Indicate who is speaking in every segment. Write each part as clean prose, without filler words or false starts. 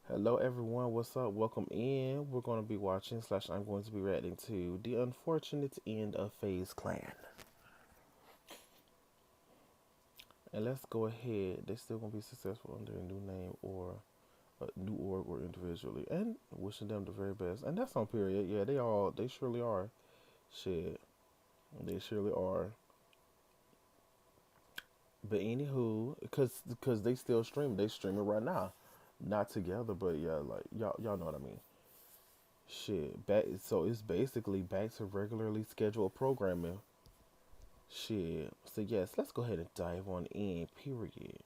Speaker 1: Hello everyone, what's up? Welcome in. We're going to be watching slash I'm going to be reacting to the unfortunate end of Faze Clan. And let's go ahead. They're still going to be successful under a new name or a new org or individually. And wishing them the very best. And that's on period. Yeah, they surely are. Shit, they surely are. But anywho, because they still stream. They streaming right now. Not together, but yeah, like y'all know what I mean. Shit, back so it's basically back to regularly scheduled programming. Shit. So yes, let's go ahead and dive on in. Period.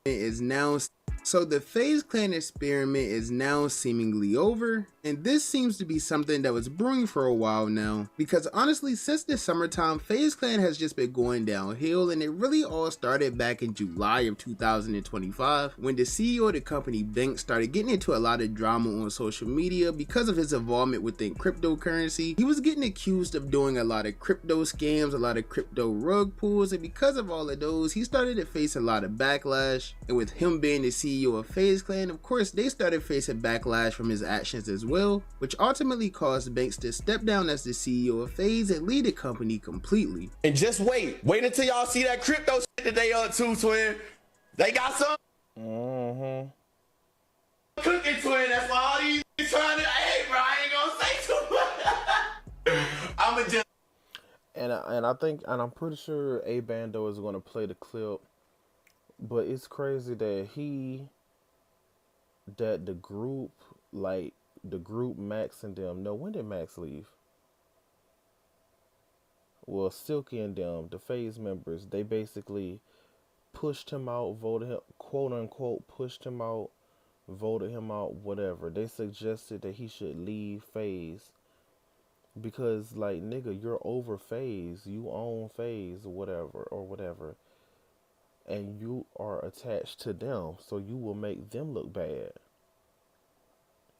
Speaker 2: Is now so the Faze Clan experiment is now seemingly over, and this seems to be something that was brewing for a while now, because honestly since the summertime Faze Clan has just been going downhill, and it really all started back in July of 2025 when the CEO of the company Bank started getting into a lot of drama on social media because of his involvement within cryptocurrency. He was getting accused of doing a lot of crypto scams, a lot of crypto rug pulls, and because of all of those he started to face a lot of backlash. And with him being the CEO of Faze Clan, of course they started facing backlash from his actions as well, which ultimately caused Banks to step down as the CEO of Faze and lead the company completely.
Speaker 3: And just wait until y'all see that crypto shit that they up to, twin. They got some cooking, twin. That's why all these trying to, hey bro, I ain't gonna say too much. I'ma just
Speaker 1: I think I'm pretty sure a Bando is gonna play the clip. But it's crazy that the group, like the group Max and them, no, when did Max leave? Well, Silky and them, the Phase members, they basically pushed him out, voted him, quote unquote, pushed him out, voted him out, whatever. They suggested that he should leave Phase because, like, nigga, you're over Phase, you own Phase, or whatever, and you are attached to them, so you will make them look bad.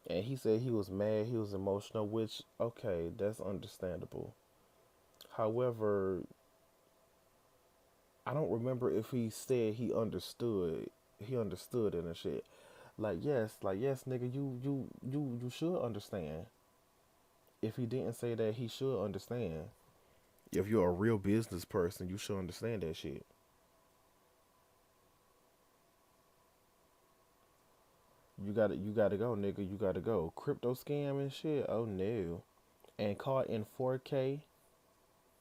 Speaker 1: And he said he was mad, he was emotional, which, okay, that's understandable. However, I don't remember if he said he understood it and shit. Like yes, nigga, you should understand. If he didn't say that, he should understand. If you're a real business person, you should understand that shit. You gotta go, nigga. You gotta go. Crypto scam and shit. Oh no. And caught in 4K,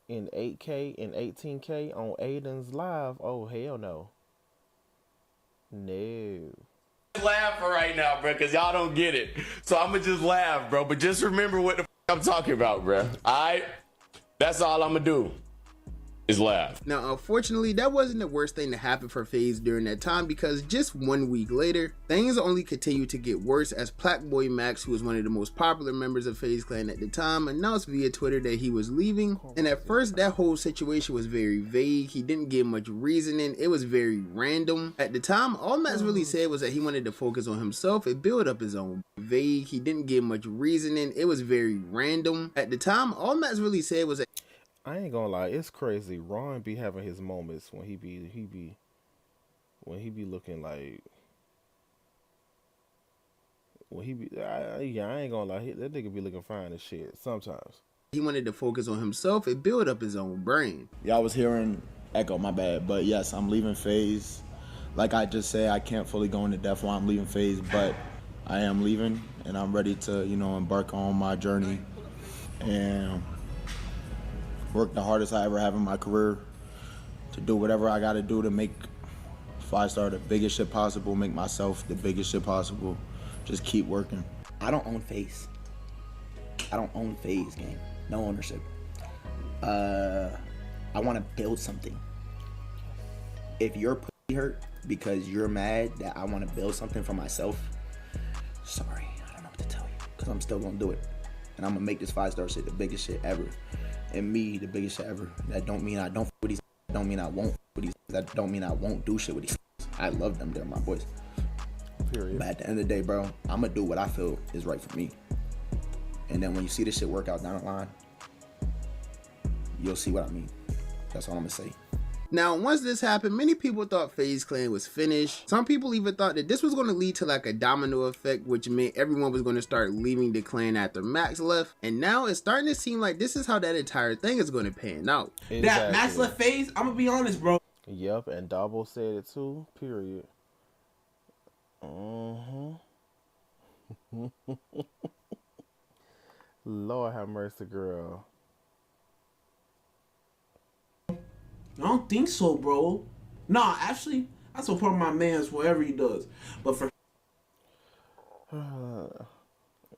Speaker 1: in 8K, in 18K on Aiden's live. Oh hell no. No.
Speaker 3: laugh for right now, bro, because y'all don't get it. So I'ma just laugh, bro. But just remember what the I'm talking about, bro. Alright? That's all I'ma do. Is laugh.
Speaker 2: Now, unfortunately, that wasn't the worst thing to happen for Faze during that time, because just 1 week later, things only continued to get worse as Blackboy Max, who was one of the most popular members of Faze Clan at the time, announced via Twitter that he was leaving. And at first, that whole situation was very vague. He didn't give much reasoning. It was very random. At the time, all Max really said was that he wanted to focus on himself and build up his own. Vague. He didn't give much reasoning. It was very random. At the time, all Max really said was that
Speaker 1: I ain't gonna lie, it's crazy. Ron be having his moments when he be looking like I ain't gonna lie, that nigga be looking fine as shit sometimes.
Speaker 2: he wanted to focus on himself and build up his own brand.
Speaker 4: Y'all was hearing echo, my bad. But yes, I'm leaving Faze. Like I just said, I can't fully go into depth why I'm leaving Faze, but I am leaving and I'm ready to, embark on my journey and work the hardest I ever have in my career to do whatever I gotta do to make 5-star the biggest shit possible, make myself the biggest shit possible. Just keep working.
Speaker 5: I don't own Faze. I don't own Faze, game. No ownership. I want to build something. If you're pussy hurt because you're mad that I want to build something for myself, sorry, I don't know what to tell you. Because I'm still going to do it. And I'm going to make this 5-star shit the biggest shit ever. And me, the biggest shit ever. That don't mean I don't f with these. That don't mean I won't f with these. That don't mean I won't do shit with these. I love them. They're my boys.
Speaker 1: Period.
Speaker 5: But at the end of the day, bro, I'm going to do what I feel is right for me. And then when you see this shit work out down the line, you'll see what I mean. That's all I'm going to say.
Speaker 2: Now, once this happened, many people thought FaZe Clan was finished. Some people even thought that this was going to lead to like a domino effect, which meant everyone was going to start leaving the clan after Max left. And now it's starting to seem like this is how that entire thing is going to pan out.
Speaker 1: Exactly.
Speaker 6: That Max left FaZe, I'm gonna be honest, bro.
Speaker 1: Yep, and Dabo said it too. Period. Lord have mercy, girl.
Speaker 6: I don't think so, bro. Nah, actually, I support my man's whatever he does. But for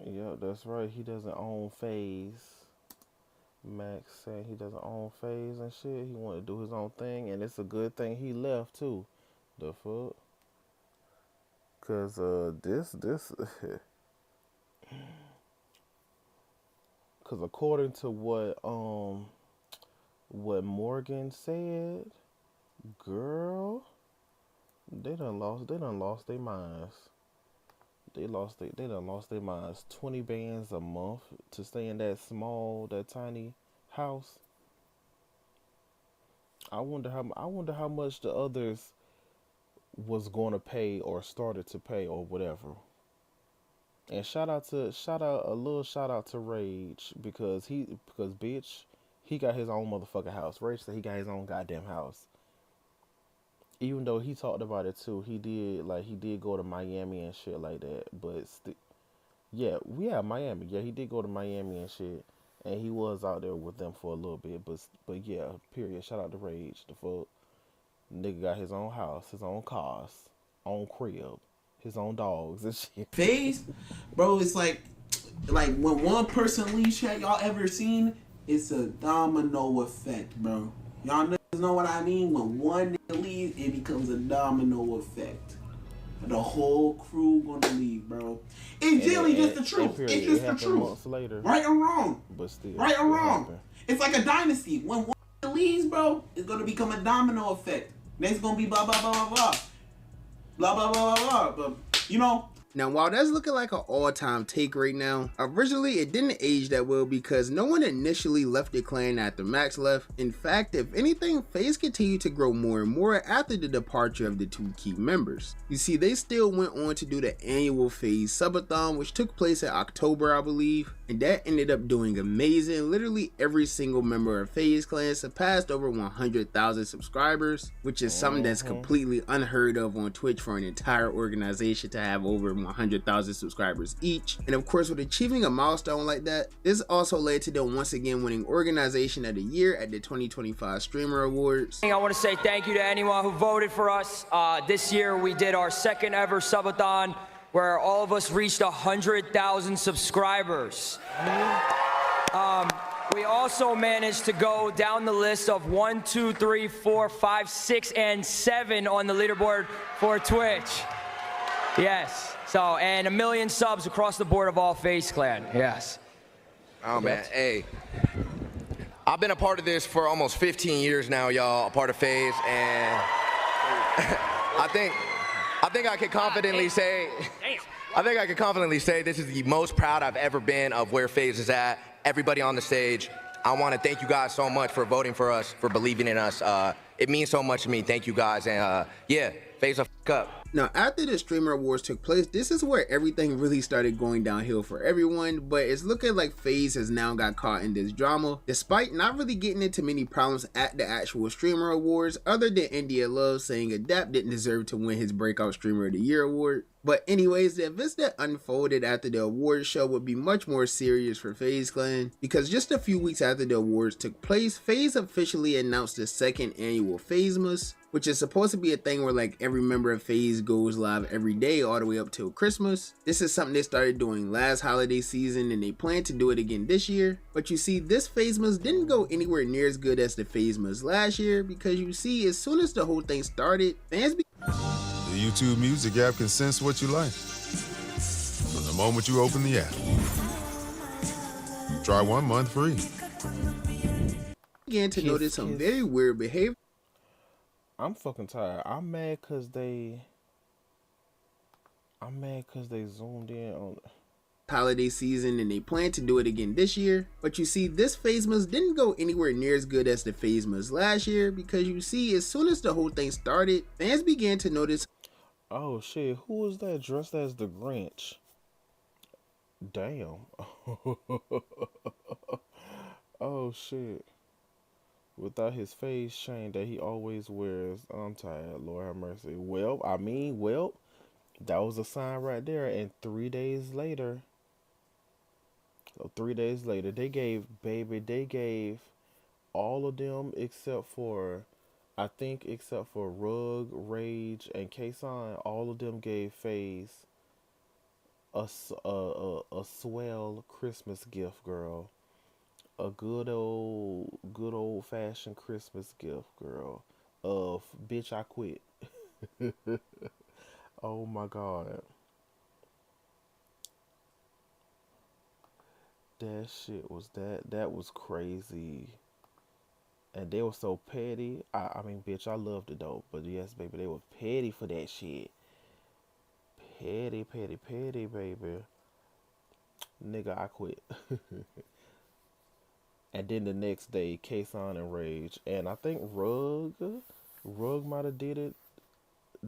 Speaker 1: Yep, that's right. He doesn't own FaZe. Max said he doesn't own FaZe and shit. He wanted to do his own thing, and it's a good thing he left too. The fuck? Cause this cause according to what Morgan said, girl, they done lost their minds. They done lost their minds. 20 bands a month to stay in that tiny house. I wonder how much the others was going to pay or started to pay or whatever. And a little shout out to Rage because bitch, he got his own motherfucking house. Rage said he got his own goddamn house. Even though he talked about it too, he did go to Miami and shit like that. But Miami. Yeah, he did go to Miami and shit, and he was out there with them for a little bit. But yeah, period. Shout out to Rage. The fuck, nigga got his own house, his own cars, own crib, his own dogs and shit.
Speaker 6: FaZe, bro, it's like when one person leaves, chat, y'all ever seen? It's a domino effect, bro. Y'all know what I mean? When one nigga leaves, it becomes a domino effect. The whole crew gonna leave, bro. It's really just the truth. It's just the truth.
Speaker 1: Months later,
Speaker 6: right or wrong.
Speaker 1: But still,
Speaker 6: right or wrong.
Speaker 1: Happened.
Speaker 6: It's like a dynasty. When one nigga leaves, bro, it's gonna become a domino effect. Next gonna be blah blah blah blah blah. Blah blah blah blah blah. But you know.
Speaker 2: Now, while that's looking like an all-time take right now, originally it didn't age that well because no one initially left the clan after Max left. In fact, if anything, FaZe continued to grow more and more after the departure of the two key members. You see, they still went on to do the annual FaZe Subathon, which took place in October, I believe, and that ended up doing amazing. Literally every single member of FaZe clan surpassed over 100,000 subscribers, which is something that's completely unheard of on Twitch for an entire organization to have over 100,000 subscribers each. And of course, with achieving a milestone like that, this also led to them once again winning Organization of the Year at the 2025 Streamer Awards.
Speaker 7: I want to say thank you to anyone who voted for us. This year we did our second ever subathon where all of us reached 100,000 subscribers. We also managed to go down the list of 1, 2, 3, 4, 5, 6, and 7 on the leaderboard for Twitch. Yes. So, and 1 million subs across the board of all FaZe Clan. Yes.
Speaker 8: Oh, man. Hey, I've been a part of this for almost 15 years now, y'all, a part of FaZe, and I think I can confidently say, this is the most proud I've ever been of where FaZe is at. Everybody on the stage, I want to thank you guys so much for voting for us, for believing in us. It means so much to me. Thank you guys, and yeah, FaZe a f*** up.
Speaker 2: Now, after the Streamer Awards took place, this is where everything really started going downhill for everyone, but it's looking like FaZe has now got caught in this drama, despite not really getting into many problems at the actual Streamer Awards, other than India Love saying Adapt didn't deserve to win his Breakout Streamer of the Year award. But anyways, the events that unfolded after the awards show would be much more serious for FaZe Clan, because just a few weeks after the awards took place, FaZe officially announced the second annual FaZemas, which is supposed to be a thing where like every member of FaZe goes live every day all the way up till Christmas. This is something they started doing last holiday season and they plan to do it again this year. But you see, this FaZemas didn't go anywhere near as good as the FaZemas last year, because you see, as soon as the whole thing started, fans
Speaker 9: The YouTube Music app can sense what you like from the moment you open the app. Try 1 month free.
Speaker 2: began to notice some very weird behavior.
Speaker 1: I'm fucking tired. I'm mad cause they zoomed in on
Speaker 2: holiday season and they plan to do it again this year. But you see, this Fazemas didn't go anywhere near as good as the Fazemas last year, because you see, as soon as the whole thing started, fans began to notice.
Speaker 1: Oh shit, who was that dressed as the Grinch? Damn. Oh shit. Without his face chain that he always wears. I'm tired, Lord have mercy. Well, that was a sign right there. And 3 days later, so 3 days later, they gave all of them except for Rug, Rage, and Kason, all of them gave Faze a swell Christmas gift, girl. A good old fashioned Christmas gift, girl. Of bitch, I quit. Oh my god, that was crazy, and they were so petty. I mean, bitch, I loved it though, but yes, baby, they were petty for that shit. Petty, petty, petty, baby. Nigga, I quit. And then the next day, Kason and Rage, and I think Rug might have did it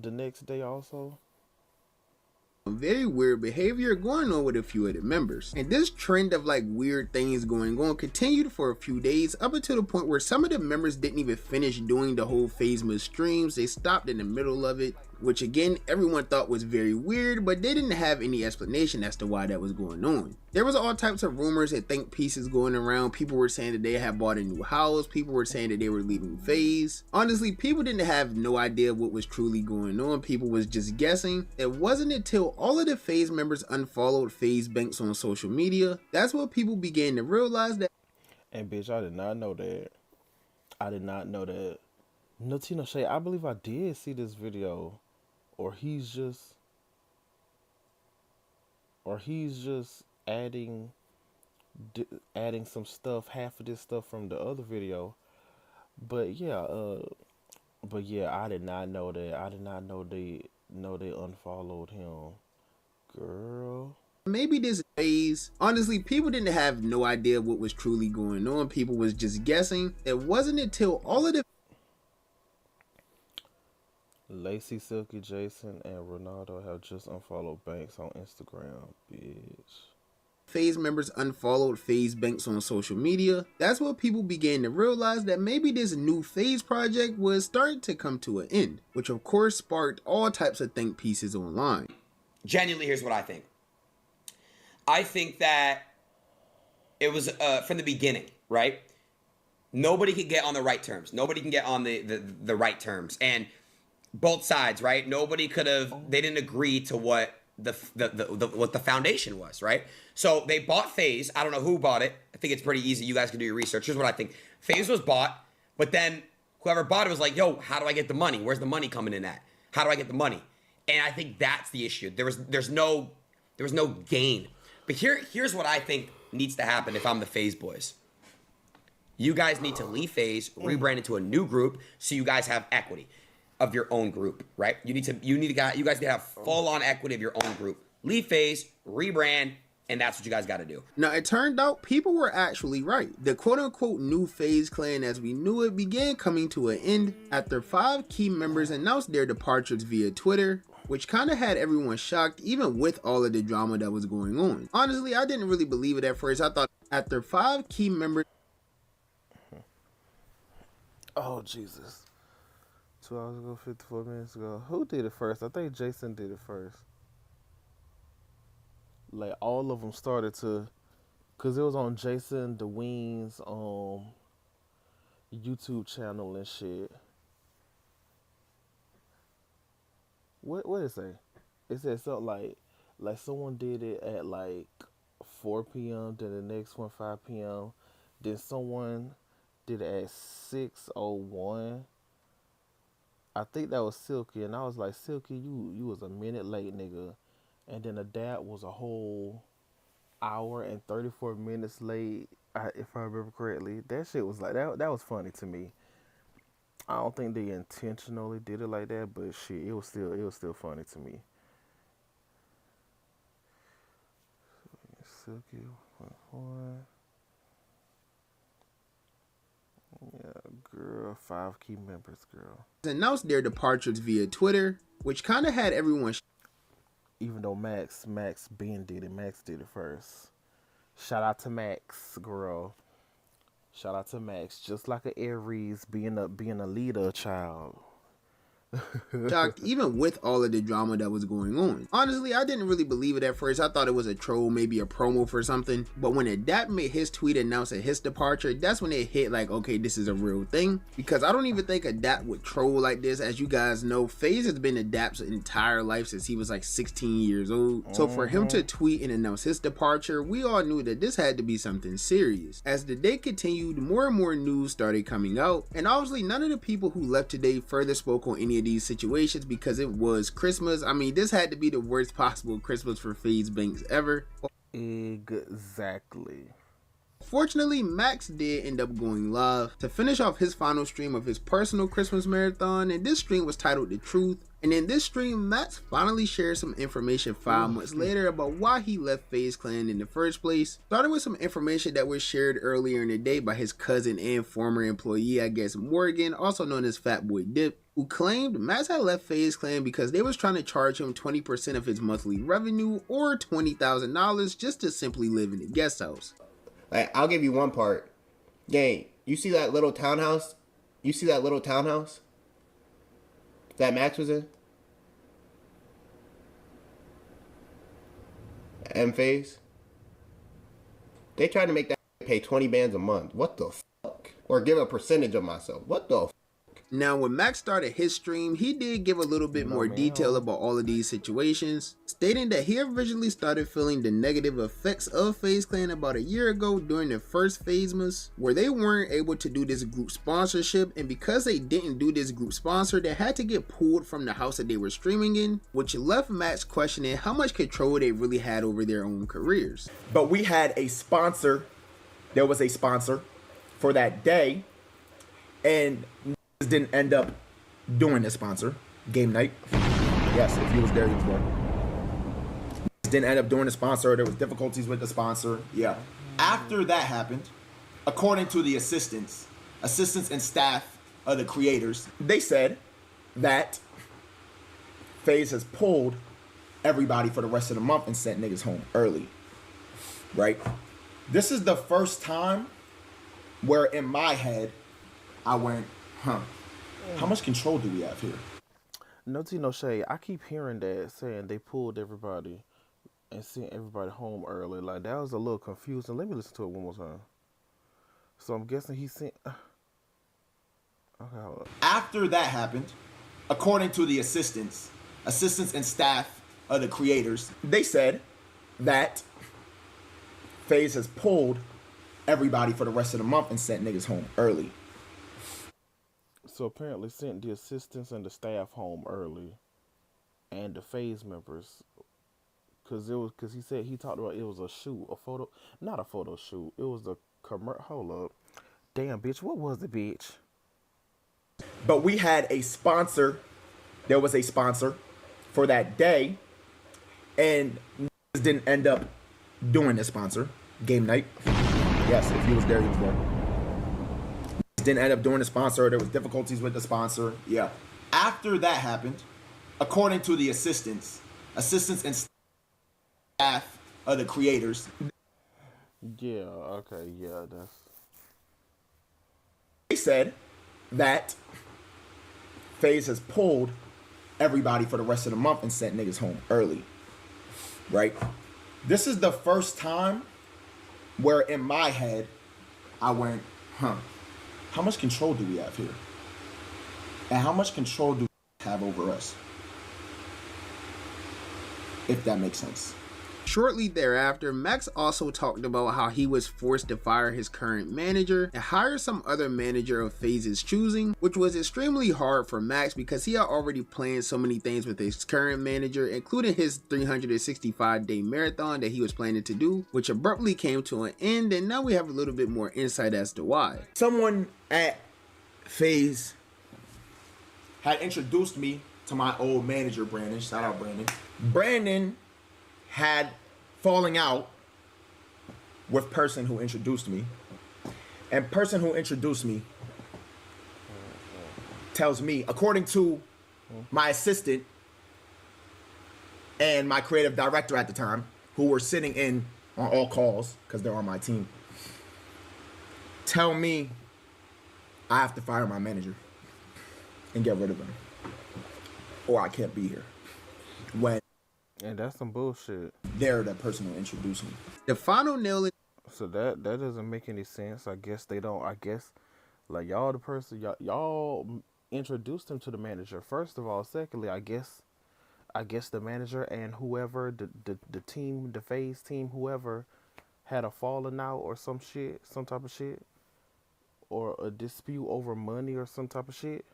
Speaker 1: the next day also.
Speaker 2: Very weird behavior going on with a few of the members. And this trend of like weird things going on continued for a few days, up until the point where some of the members didn't even finish doing the whole Fazemas streams. They stopped in the middle of it, which again everyone thought was very weird, but they didn't have any explanation as to why that was going on. There was all types of rumors and think pieces going around. People were saying that they had bought a new house. People were saying that they were leaving Faze. Honestly, people didn't have no idea what was truly going on. People was just guessing. It wasn't until all of the Faze members unfollowed Faze Banks on social media, that's what people began to realize that.
Speaker 1: And bitch, I did not know that. I did not know that. No, Tino Shay, I believe I did see this video. Or he's just adding some stuff, half of this stuff from the other video. But yeah, I did not know that. I did not know they unfollowed him. Girl.
Speaker 2: Maybe this Faze. Honestly, people didn't have no idea what was truly going on. People was just guessing. It wasn't until all of the
Speaker 1: Lacey, Silky, Jason, and Ronaldo have just unfollowed Banks on Instagram, bitch.
Speaker 2: Faze members unfollowed Faze Banks on social media, that's what people began to realize that maybe this new Faze project was starting to come to an end, which of course sparked all types of think pieces online.
Speaker 10: Genuinely, here's what I think. I think that it was from the beginning, right? Nobody could get on the right terms. Nobody can get on the right terms. And both sides, right? Nobody could have, they didn't agree to what what the foundation was, right? So they bought Faze. I don't know who bought it. I think it's pretty easy. You guys can do your research. Here's what I think. Faze was bought, but then whoever bought it was like, yo, how do I get the money? Where's the money coming in at? How do I get the money? And I think that's the issue. There was no gain. But here's what I think needs to happen if I'm the Faze boys. You guys need to leave Faze, rebrand into a new group so you guys have equity of your own group, right? You guys need to have full on equity of your own group. Leave Faze, rebrand, and that's what you guys got to do.
Speaker 2: Now, it turned out people were actually right. The quote-unquote new Faze clan as we knew it began coming to an end after 5 key members announced their departures via Twitter, which kind of had everyone shocked even with all of the drama that was going on. Honestly, I didn't really believe it at first. I thought after 5 key members...
Speaker 1: Oh, Jesus. 2 hours ago, 54 minutes ago. Who did it first? I think Jason did it first. Like, all of them started to... Because it was on Jason DeWeen's YouTube channel and shit. What did it say? It said something like someone did it at like 4 p.m. Then the next one 5 p.m. Then someone did it at 6:01. I think that was Silky, and I was like, Silky, you was a minute late, nigga. And then the dad was a whole hour and 34 minutes late, if I remember correctly. That shit was like, that was funny to me. I don't think they intentionally did it like that, but shit, it was still funny to me. Silky 1.1. Yeah, girl. 5 key members, girl.
Speaker 2: Announced their departures via Twitter, which kind of had everyone.
Speaker 1: Even though Max Ben did it, Max did it first. Shout out to Max, girl. Shout out to Max. Just like an Aries being a leader child.
Speaker 2: Shocked even with all of the drama that was going on. Honestly, I didn't really believe it at first. I thought it was a troll, maybe a promo for something. But when Adapt made his tweet announcing his departure, that's when it hit like, okay, this is a real thing. Because I don't even think Adapt would troll like this. As you guys know, Faze has been Adapt's entire life since he was like 16 years old. So for him to tweet and announce his departure, we all knew that this had to be something serious. As the day continued, more and more news started coming out. And obviously none of the people who left today further spoke on any of these situations because it was Christmas. I mean, this had to be the worst possible Christmas for Faze Banks ever.
Speaker 1: Exactly.
Speaker 2: Fortunately, Max did end up going live to finish off his final stream of his personal Christmas marathon, and this stream was titled The Truth. And in this stream, Max finally shared some information 5 months later about why he left FaZe Clan in the first place. Starting with some information that was shared earlier in the day by his cousin and former employee, I guess Morgan, also known as Fatboy Dip, who claimed Max had left FaZe Clan because they was trying to charge him 20% of his monthly revenue or $20,000 just to simply live in the guest house.
Speaker 5: Like, I'll give you one part. Gang, you see that little townhouse? You see that little townhouse that Max was in? And Faze? They tried to make that pay 20 bands a month. What the fuck? Or give a percentage of myself. What the fuck?
Speaker 2: Now, when Max started his stream, he did give a little bit more detail about all of these situations, stating that he originally started feeling the negative effects of FaZe Clan about a year ago during the first Phasemas, where they weren't able to do this group sponsorship, and because they didn't do this group sponsor, they had to get pulled from the house that they were streaming in, which left Max questioning how much control they really had over their own careers.
Speaker 5: But we had a sponsor. There was a sponsor for that day, and didn't end up doing the sponsor. Game night. Yes, if you was there, you was there. Didn't end up doing the sponsor. There was difficulties with the sponsor. Yeah. After that happened, according to the assistants and staff of the creators, they said that FaZe has pulled everybody for the rest of the month and sent niggas home early. Right? This is the first time where in my head I went, how much control do we have here?
Speaker 1: No tea, no shade. I keep hearing that saying they pulled everybody and sent everybody home early. Like, that was a little confusing. Let me listen to it one more time. So I'm guessing he sent... Okay, hold up.
Speaker 5: After that happened, according to the assistants and staff of the creators, they said that FaZe has pulled everybody for the rest of the month and sent niggas home early.
Speaker 1: So apparently sent the assistants and the staff home early, and the FaZe members, because he said he talked about it was a shoot, not a photo shoot. It was a hold up, damn bitch, what was it, bitch?
Speaker 5: But we had a sponsor. There was a sponsor for that day, and didn't end up doing the sponsor. Game night. Yes, if you was there, you was there. Didn't end up doing the sponsor. There was difficulties with the sponsor. Yeah. After that happened, according to the assistants and staff of the creators.
Speaker 1: Yeah, okay, yeah, that's...
Speaker 5: They said that FaZe has pulled everybody for the rest of the month and sent niggas home early. Right? This is the first time where in my head I went, how much control do we have here? And how much control do we have over us? If that makes sense.
Speaker 2: Shortly thereafter, Max also talked about how he was forced to fire his current manager and hire some other manager of FaZe's choosing, which was extremely hard for Max because he had already planned so many things with his current manager, including his 365-day marathon that he was planning to do, which abruptly came to an end, and now we have a little bit more insight as to why.
Speaker 5: Someone at FaZe had introduced me to my old manager, Brandon. Shout out, Brandon. Brandon had falling out
Speaker 4: with person who introduced me. And person who introduced me tells me, according to my assistant and my creative director at the time, who were sitting in on all calls because they're on my team, tell me I have to fire my manager and get rid of him, or I can't be here. When
Speaker 1: And that's some bullshit.
Speaker 4: they're the person who introduced me.
Speaker 2: The final nail in
Speaker 1: So that doesn't make any sense. I guess they don't. I guess like y'all the person y'all introduced him to the manager first of all. Secondly, I guess the manager and whoever the team, the Faze team, whoever had a falling out or some type of shit, or a dispute over money or some type of shit.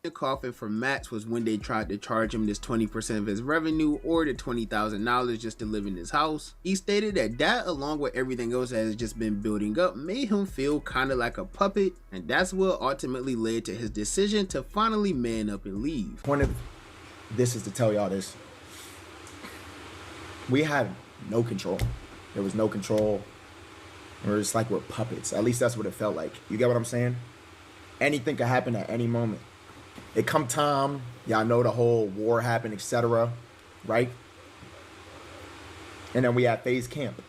Speaker 2: the coffin for Max was when they tried to charge him this 20% of his revenue or the $20,000 just to live in his house. He stated that along with everything else that has just been building up made him feel kind of like a puppet, and that's what ultimately led to his decision to finally man up and leave.
Speaker 4: Point of this is to tell y'all this. We had no control. There was no control. We're just like we're puppets. At least that's what it felt like. You get what I'm saying? Anything could happen at any moment. It come time, y'all know the whole war happened, etc. Right? And then we had Faze Camp.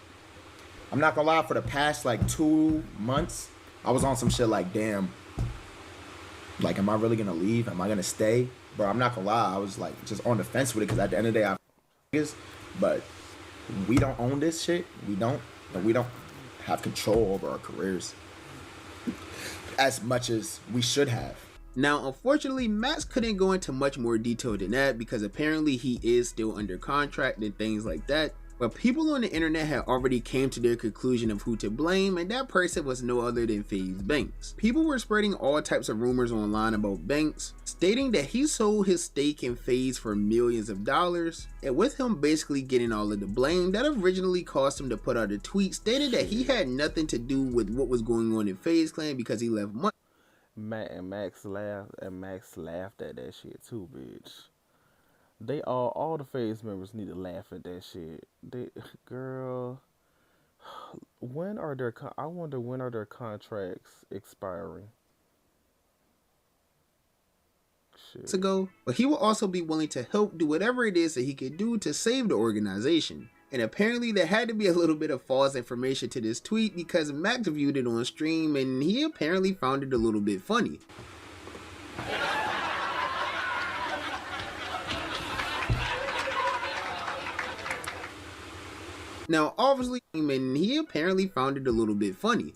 Speaker 4: I'm not gonna lie, for the past like 2 months, I was on some shit like, damn, like, am I really gonna leave? Am I gonna stay? Bro, I'm not gonna lie, I was like just on the fence with it because at the end of the day, but we don't own this shit. We don't, but we don't have control over our careers as much as we should have.
Speaker 2: Now, unfortunately, Max couldn't go into much more detail than that because apparently he is still under contract and things like that. But people on the internet had already came to their conclusion of who to blame, and that person was no other than Faze Banks. People were spreading all types of rumors online about Banks, stating that he sold his stake in Faze for millions of dollars, and with him basically getting all of the blame, that originally caused him to put out a tweet stating that he had nothing to do with what was going on in Faze Clan because he left money.
Speaker 1: Max laughed at that shit too, bitch. They all the Faze members need to laugh at that shit. Girl, I wonder when are their contracts expiring? Shit.
Speaker 2: Ago, but he will also be willing to help do whatever it is that he could do to save the organization. And apparently there had to be a little bit of false information to this tweet because Max viewed it on stream and he apparently found it a little bit funny. Now obviously, and he apparently found it a little bit funny.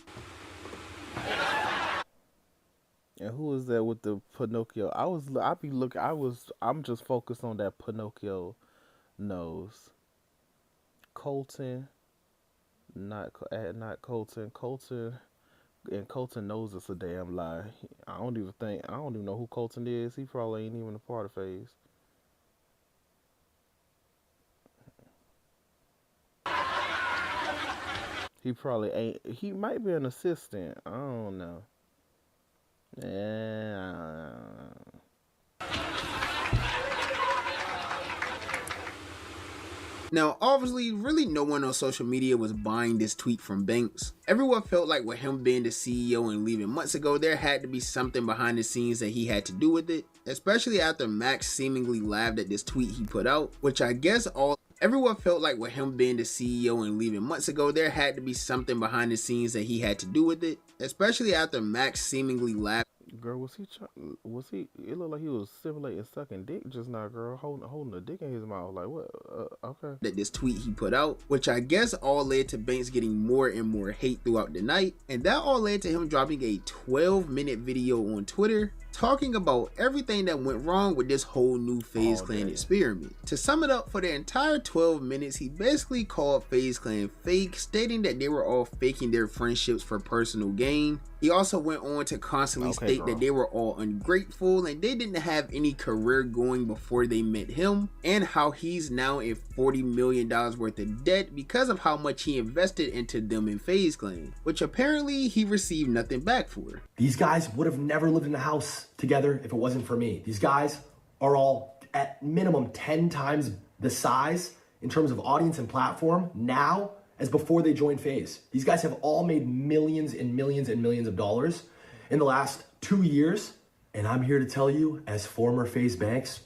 Speaker 1: And who is that with the Pinocchio? I'm just focused on that Pinocchio nose. Colton, not Colton. Colton knows it's a damn lie. I don't even know who Colton is. He probably ain't even a part of Faze. He probably ain't. He might be an assistant. I don't know. Yeah.
Speaker 2: Now, obviously, really no one on social media was buying this tweet from Banks. Everyone felt like with him being the CEO and leaving months ago, there had to be something behind the scenes that he had to do with it, especially after Max seemingly laughed at this tweet he put out, which I guess everyone felt like with him being the CEO and leaving months ago, there had to be something behind the scenes that he had to do with it, especially after Max seemingly laughed.
Speaker 1: Girl, was he? It looked like he was simulating sucking dick just now, girl. Holding a dick in his mouth. Like, what? Okay.
Speaker 2: That this tweet he put out, which I guess all led to Banks getting more and more hate throughout the night. And that all led to him dropping a 12-minute video on Twitter talking about everything that went wrong with this whole new Faze Clan experiment. To sum it up, for the entire 12 minutes, he basically called Faze Clan fake, stating that they were all faking their friendships for personal gain. He also went on to constantly state that they were all ungrateful and they didn't have any career going before they met him, and how he's now in $40 million worth of debt because of how much he invested into them in Faze Clan, which apparently he received nothing back for.
Speaker 11: These guys would have never lived in a house together if it wasn't for me. These guys are all at minimum 10 times the size in terms of audience and platform now as before they joined Faze. These guys have all made millions and millions and millions of dollars in the last 2 years. And I'm here to tell you, as former Faze Banks,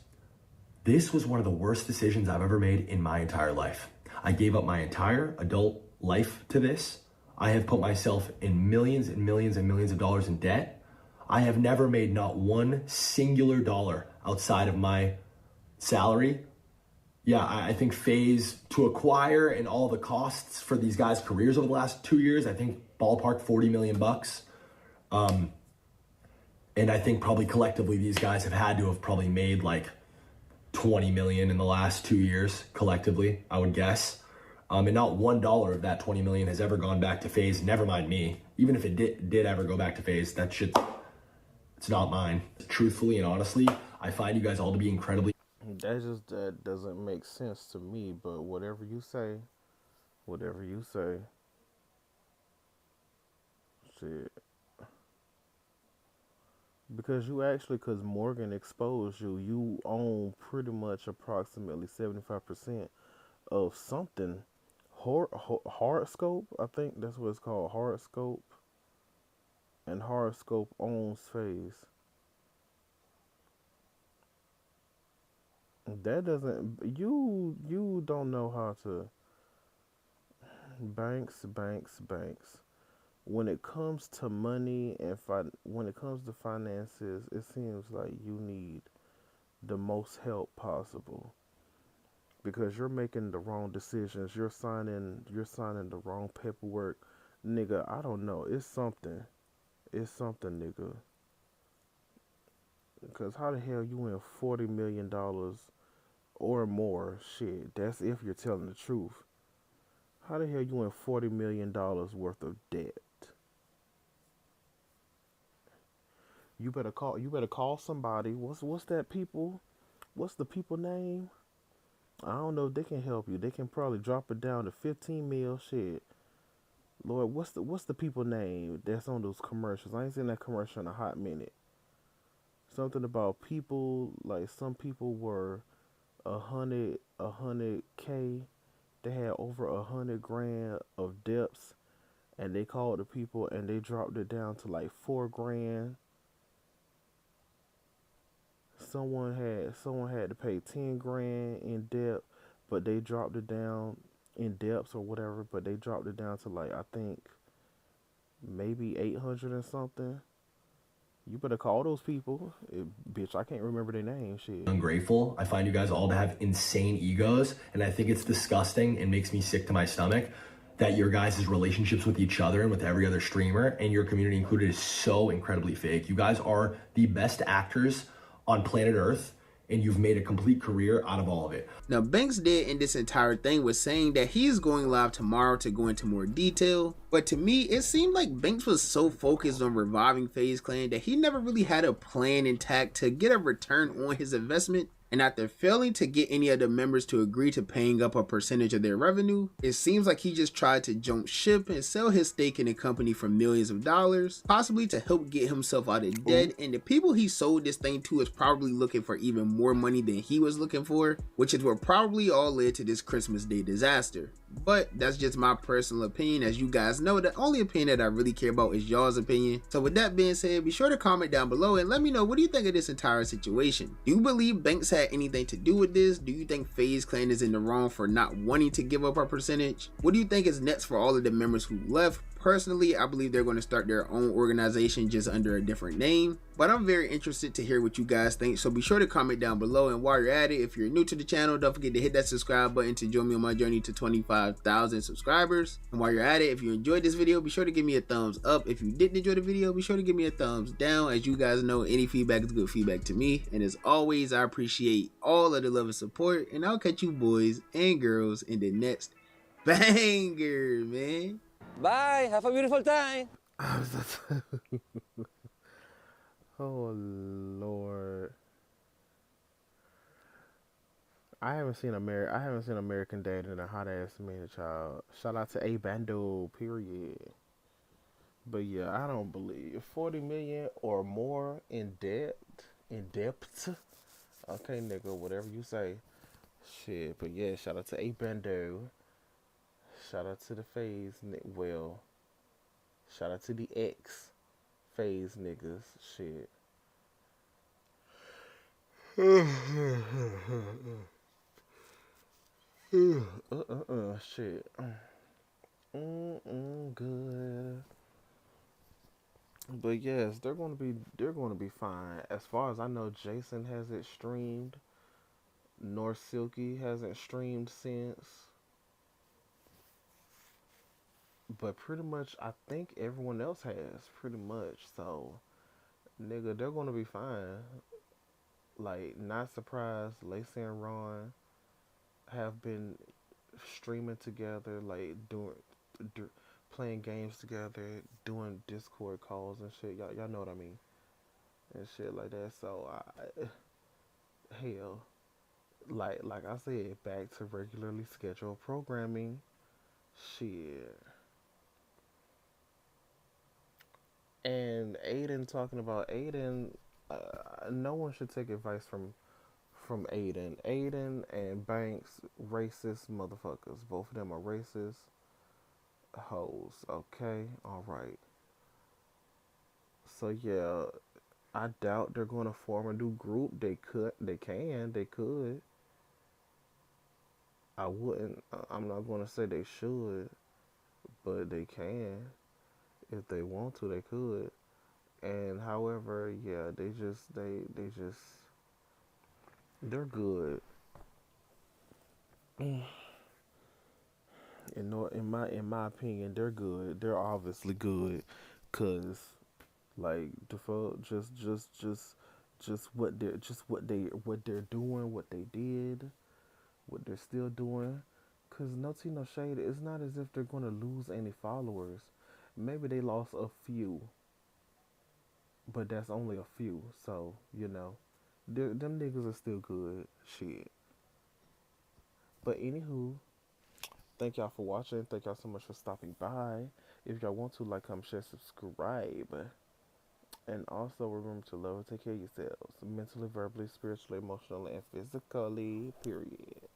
Speaker 11: this was one of the worst decisions I've ever made in my entire life. I gave up my entire adult life to this. I have put myself in millions and millions and millions of dollars in debt. I have never made not one singular dollar outside of my salary. Yeah, I think Faze to acquire and all the costs for these guys' careers over the last 2 years, I think ballpark 40 million bucks. And I think probably collectively these guys have had to have probably made like 20 million in the last 2 years collectively, I would guess. And not $1 of that 20 million has ever gone back to Faze. Never mind me. Even if it did ever go back to Faze, that shit, it's not mine. Truthfully and honestly, I find you guys all to be incredibly.
Speaker 1: That doesn't make sense to me. But whatever you say, shit. Because Morgan exposed you. You own pretty much approximately 75% of something. Horoscope, I think that's what it's called, Horoscope. And Horoscope owns Faze. That doesn't, you don't know how to, banks. When it comes to money and when it comes to finances, it seems like you need the most help possible. Because you're making the wrong decisions. You're signing the wrong paperwork. Nigga, I don't know. It's something, nigga. Because how the hell you win $40 million or more? Shit, that's if you're telling the truth. How the hell you win $40 million worth of debt? You better call somebody. What's that people? What's the people name? I don't know if they can help you. They can probably drop it down to 15 mil. Shit. Lord, what's the people name that's on those commercials? I ain't seen that commercial in a hot minute. Something about people, like some people were 100K. They had over 100 grand of debts, and they called the people and they dropped it down to like 4 grand. Someone had to pay 10 grand in debt, but they dropped it down in debts or whatever, but they dropped it down to like, I think maybe 800 and something. You better call those people. Bitch, I can't remember their name. Shit.
Speaker 11: Ungrateful. I find you guys all to have insane egos, and I think it's disgusting and makes me sick to my stomach that your guys' relationships with each other and with every other streamer and your community included is so incredibly fake. You guys are the best actors on planet Earth, and you've made a complete career out of all of it.
Speaker 2: Now, Banks did in this entire thing was saying that he is going live tomorrow to go into more detail, but to me, it seemed like Banks was so focused on reviving FaZe Clan that he never really had a plan intact to get a return on his investment. And after failing to get any of the members to agree to paying up a percentage of their revenue, it seems like he just tried to jump ship and sell his stake in the company for millions of dollars, possibly to help get himself out of debt. And the people he sold this thing to is probably looking for even more money than he was looking for, which is what probably all led to this Christmas Day disaster. But that's just my personal opinion. As you guys know, the only opinion that I really care about is y'all's opinion. So with that being said, be sure to comment down below and let me know, what do you think of this entire situation? Do you believe Banks had anything to do with this? Do you think FaZe Clan is in the wrong for not wanting to give up a percentage? What do you think is next for all of the members who left? Personally, I believe they're going to start their own organization just under a different name, but I'm very interested to hear what you guys think, so be sure to comment down below. And while you're at it, if you're new to the channel, don't forget to hit that subscribe button to join me on my journey to 25,000 subscribers. And while you're at it, if you enjoyed this video, be sure to give me a thumbs up. If you didn't enjoy the video, be sure to give me a thumbs down. As you guys know, any feedback is good feedback to me, and as always, I appreciate all of the love and support, and I'll catch you boys and girls in the next banger, man.
Speaker 12: Bye. Have a beautiful time.
Speaker 1: Oh Lord, I haven't seen American Dad in a hot ass minute, child. Shout out to Bando, period. But yeah, I don't believe 40 million or more in debt. Okay, nigga, whatever you say. Shit, but yeah, shout out to Bando. Shout out to the Faze. Well, shout out to the ex Faze niggas. Shit. Shit. Good. But yes, they're gonna be fine. As far as I know, Jason hasn't streamed, nor Silky hasn't streamed since. But pretty much, I think everyone else has pretty much. So, nigga, they're gonna be fine. Like, not surprised. Lacey and Ron have been streaming together, like do, playing games together, doing Discord calls and shit. Y'all know what I mean, and shit like that. So, hell, like I said, back to regularly scheduled programming. Shit. And Aiden, talking about Aiden, no one should take advice from Aiden. Aiden and Banks, racist motherfuckers. Both of them are racist hoes. Okay, all right. So yeah, I doubt they're going to form a new group. They could. I wouldn't. I'm not going to say they should, but they can. If they want to, they could. And however, yeah, they just they're good. In my opinion, they're good. They're obviously good, cause like the fuck, just what they're doing, what they did, what they're still doing. Cause no tea, no shade. It's not as if they're gonna lose any followers. Maybe they lost a few, but that's only a few. So them niggas are still good. Shit. But anywho, thank y'all for watching. Thank y'all so much for stopping by. If y'all want to, like, comment, share, subscribe. And also remember to love and take care of yourselves. Mentally, verbally, spiritually, emotionally, and physically. Period.